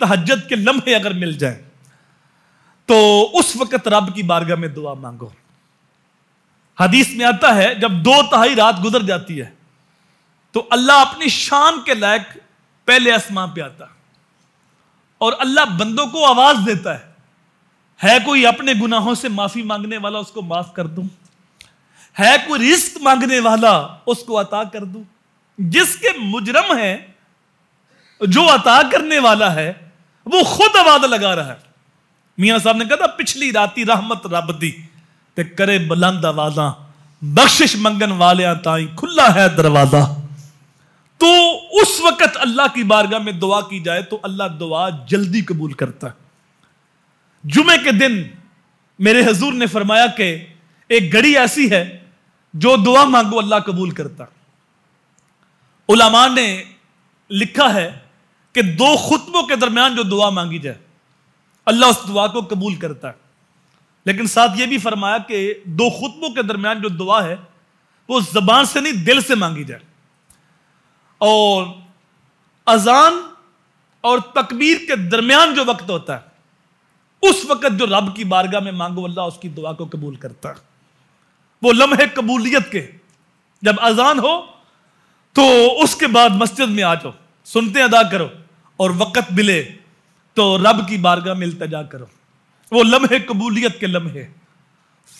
तहज्जुद के लम्हे अगर मिल जाए तो उस वक्त रब की बारगाह में दुआ मांगो। हदीस में आता है जब 2/3 रात गुजर जाती है तो अल्लाह अपनी शान के लायक पहले आसमां पे आता और अल्लाह बंदों को आवाज देता है कोई अपने गुनाहों से माफी मांगने वाला, उसको माफ कर दूं? है कोई रिस्क मांगने वाला, उसको अता कर दूं? जिसके मुजरम है जो अता करने वाला है वो खुद आवाज लगा रहा है। मियां साहब ने कहा था पिछली राती रहमत रब दी ते करे बुलंद आवाजा, बख्शिश मंगन वाले ताई खुला है दरवाजा। तो उस वक्त अल्लाह की बारगाह में दुआ की जाए तो अल्लाह दुआ जल्दी कबूल करता है। जुमे के दिन मेरे हजूर ने फरमाया कि एक घड़ी ऐसी है जो दुआ मांगो अल्लाह कबूल करता। उलमा ने लिखा है कि 2 खुतबों के दरमियान जो दुआ मांगी जाए अल्लाह उस दुआ को कबूल करता है। लेकिन साथ यह भी फरमाया कि 2 खुतबों के दरमियान जो दुआ है वो जबान से नहीं दिल से मांगी जाए। और अजान और तकबीर के दरमियान जो वक्त होता है उस वक्त जो रब की बारगाह में मांगो अल्लाह उसकी दुआ को कबूल करता है। वो लम्हे कबूलियत के जब अजान हो तो उसके बाद मस्जिद में आ जाओ, सुनते अदा करो और वक्त मिले तो रब की बारगाह में इल्तिजा करो। वो लम्हे कबूलियत के लम्हे,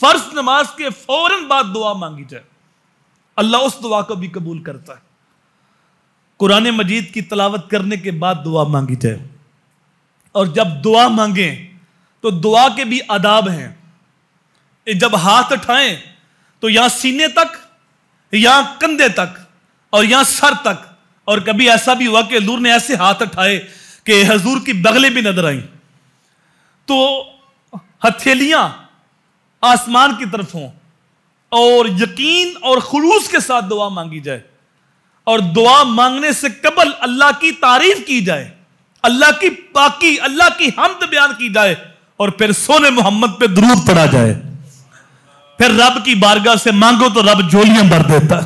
फर्ज नमाज के फौरन बाद दुआ मांगी जाए अल्लाह उस दुआ को भी कबूल करता है। कुरान मजीद की तलावत करने के बाद दुआ मांगी जाए और जब दुआ मांगे तो दुआ के भी आदाब हैं। जब हाथ उठाएं तो यहां सीने तक, यहां कंधे तक और यहां सर तक, और कभी ऐसा भी हुआ कि हजूर ने ऐसे हाथ उठाए कि हजूर की बगलें भी नजर आई, तो हथेलियां आसमान की तरफ हों और यकीन और खुलूस के साथ दुआ मांगी जाए और दुआ मांगने से कबल अल्लाह की तारीफ की जाए, अल्लाह की पाकी, अल्लाह की हम्द बयान की जाए और फिर सोने मोहम्मद पे दुरूद पढ़ा जाए। फिर रब की बारगाह से मांगो तो रब झोलियां भर देता।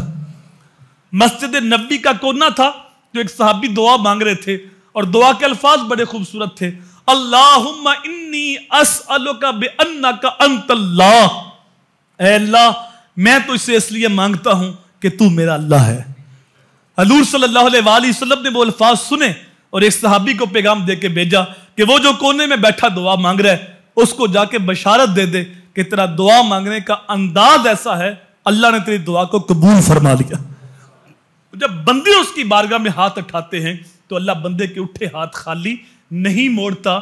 मस्जिद नबी का कोना था जो एक सहाबी दुआ मांग रहे थे और दुआ के अल्फाज बड़े खूबसूरत थे। अल्लाहुम्मा इन्नी अस्अलुका बिअन्नका अंतल्लाह, ऐ अल्लाह मैं तो इसे इसलिए मांगता हूं कि तू मेरा अल्लाह है। हजूर सल्लल्लाहु अलैहि वसल्लम ने वो अल्फाज सुने और एक सहाबी को पैगाम देके भेजा कि वो जो कोने में बैठा दुआ मांग रहा है उसको जाके बशारत दे दे कि तेरा दुआ मांगने का अंदाज ऐसा है अल्लाह ने तेरी दुआ को कबूल फरमा लिया। जब बंदे उसकी बारगाह में हाथ उठाते हैं तो अल्लाह बंदे के उठे हाथ खाली नहीं मोड़ता।